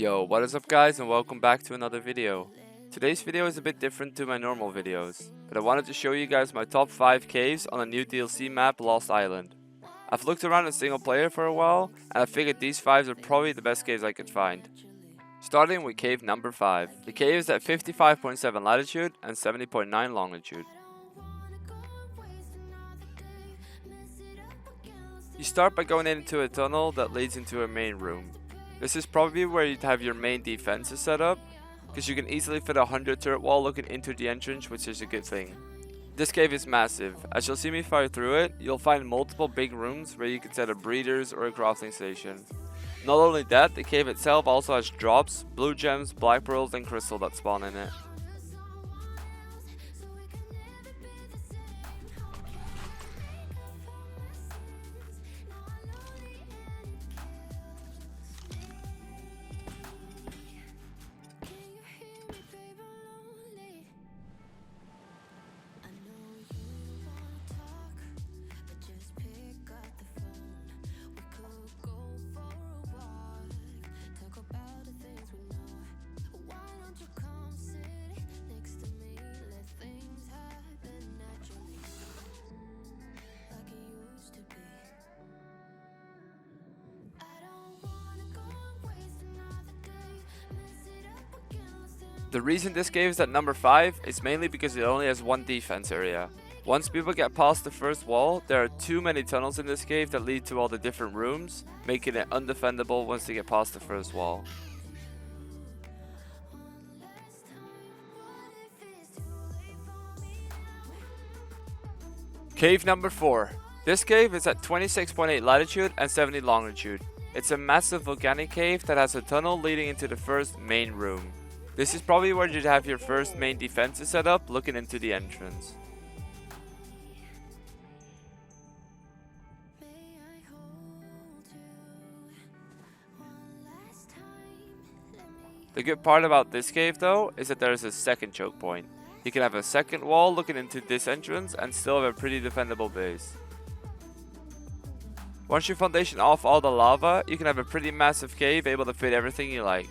Yo, what is up guys, and welcome back to another video. Today's video is a bit different to my normal videos, but I wanted to show you guys my top 5 caves on the new DLC map Lost Island. I've looked around in single player for a while, and I figured these 5s are probably the best caves I could find. Starting with cave number 5. The cave is at 55.7 latitude and 70.9 longitude. You start by going into a tunnel that leads into a main room. This is probably where you'd have your main defenses set up, because you can easily fit a 100 turret wall looking into the entrance, which is a good thing. This cave is massive. As you'll see me fire through it, you'll find multiple big rooms where you can set up breeders or a crafting station. Not only that, the cave itself also has drops, blue gems, black pearls and crystal that spawn in it. The reason this cave is at number 5 is mainly because it only has one defense area. Once people get past the first wall, there are too many tunnels in this cave that lead to all the different rooms, making it undefendable once they get past the first wall. Cave number 4. This cave is at 26.8 latitude and 70 longitude. It's a massive volcanic cave that has a tunnel leading into the first main room. This is probably where you'd have your first main defenses set up, looking into the entrance. The good part about this cave though, is that there is a second choke point. You can have a second wall looking into this entrance and still have a pretty defendable base. Once you foundation off all the lava, you can have a pretty massive cave able to fit everything you like.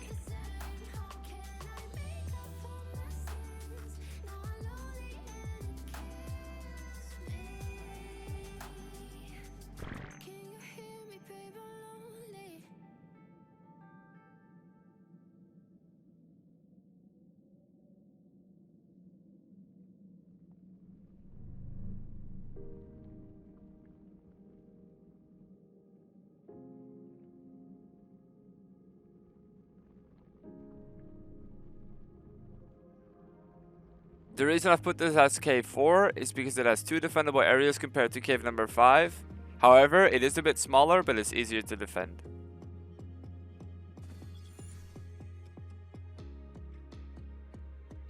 The reason I've put this as cave 4 is because it has 2 defendable areas compared to cave number 5. However, it is a bit smaller, but it's easier to defend.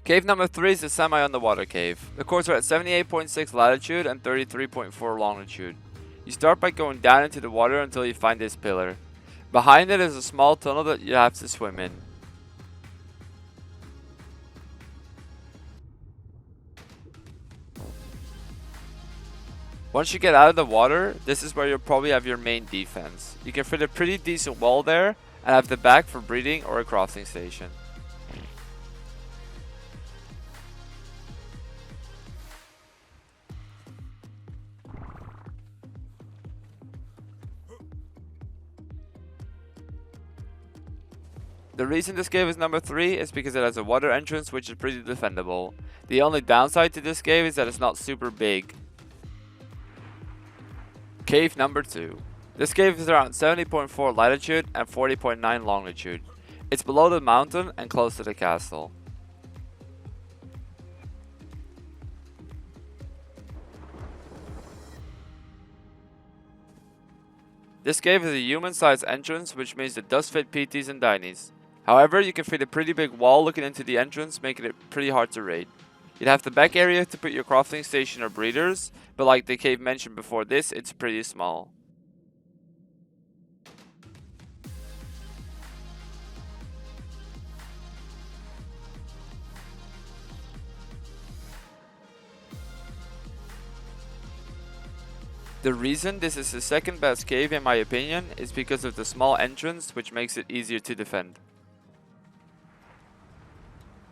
Cave number 3 is a semi-underwater cave. The cores are at 78.6 latitude and 33.4 longitude. You start by going down into the water until you find this pillar. Behind it is a small tunnel that you have to swim in. Once you get out of the water, this is where you'll probably have your main defense. You can fit a pretty decent wall there and have the back for breeding or a crafting station. The reason this cave is number 3 is because it has a water entrance which is pretty defendable. The only downside to this cave is that it's not super big. Cave number 2. This cave is around 70.4 latitude and 40.9 longitude. It's below the mountain and close to the castle. This cave is a human-sized entrance, which means it does fit PTs and Dinies. However, you can fit a pretty big wall looking into the entrance, making it pretty hard to raid. You'd have the back area to put your crafting station or breeders, but like the cave mentioned before this, it's pretty small. The reason this is the second best cave in my opinion is because of the small entrance, which makes it easier to defend.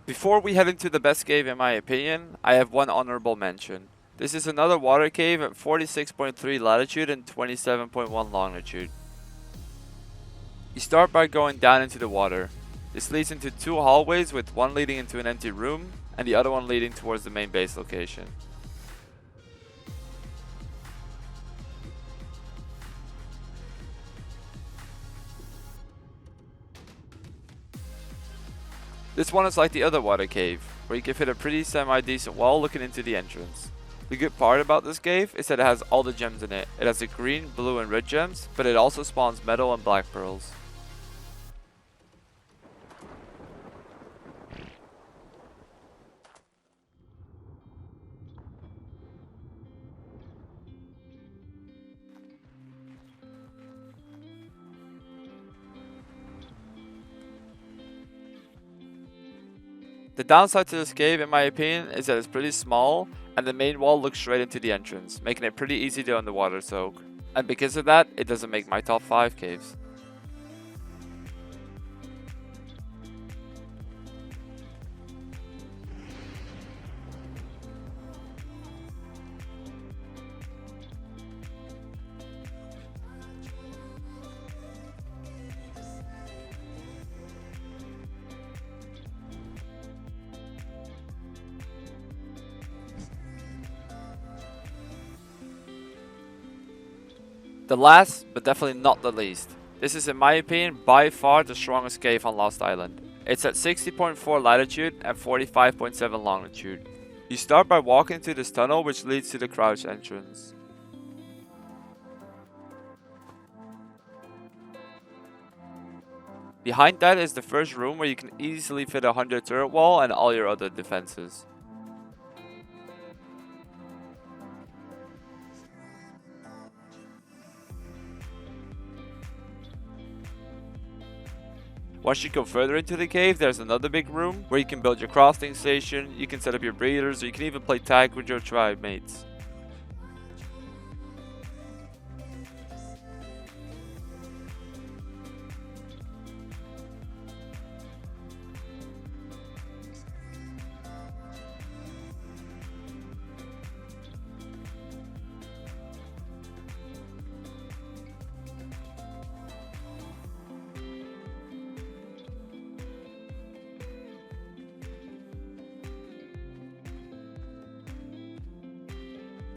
Before we head into the best cave in my opinion, I have one honorable mention. This is another water cave at 46.3 latitude and 27.1 longitude. You start by going down into the water. This leads into two hallways with one leading into an empty room and the other one leading towards the main base location. This one is like the other water cave, where you can fit a pretty semi-decent wall looking into the entrance. The good part about this cave is that it has all the gems in it. It has the green, blue and red gems, but it also spawns metal and black pearls. The downside to this cave, in my opinion, is that it's pretty small and the main wall looks straight into the entrance, making it pretty easy to underwater soak. And because of that, it doesn't make my top 5 caves. The last, but definitely not the least. This is in my opinion by far the strongest cave on Lost Island. It's at 60.4 latitude and 45.7 longitude. You start by walking through this tunnel which leads to the crouch entrance. Behind that is the first room where you can easily fit a 100 turret wall and all your other defenses. Once you go further into the cave, there's another big room where you can build your crafting station, you can set up your breeders, or you can even play tag with your tribe mates.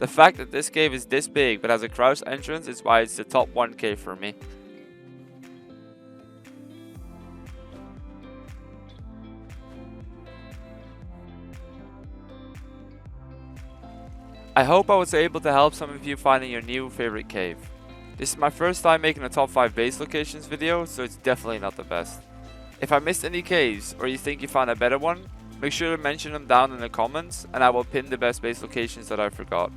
The fact that this cave is this big but has a crouched entrance is why it's the top 1 cave for me. I hope I was able to help some of you finding your new favorite cave. This is my first time making a top 5 base locations video, so it's definitely not the best. If I missed any caves or you think you found a better one, make sure to mention them down in the comments and I will pin the best base locations that I forgot.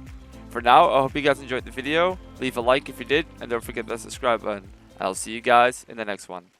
For now, I hope you guys enjoyed the video. Leave a like if you did and don't forget the subscribe button. I'll see you guys in the next one.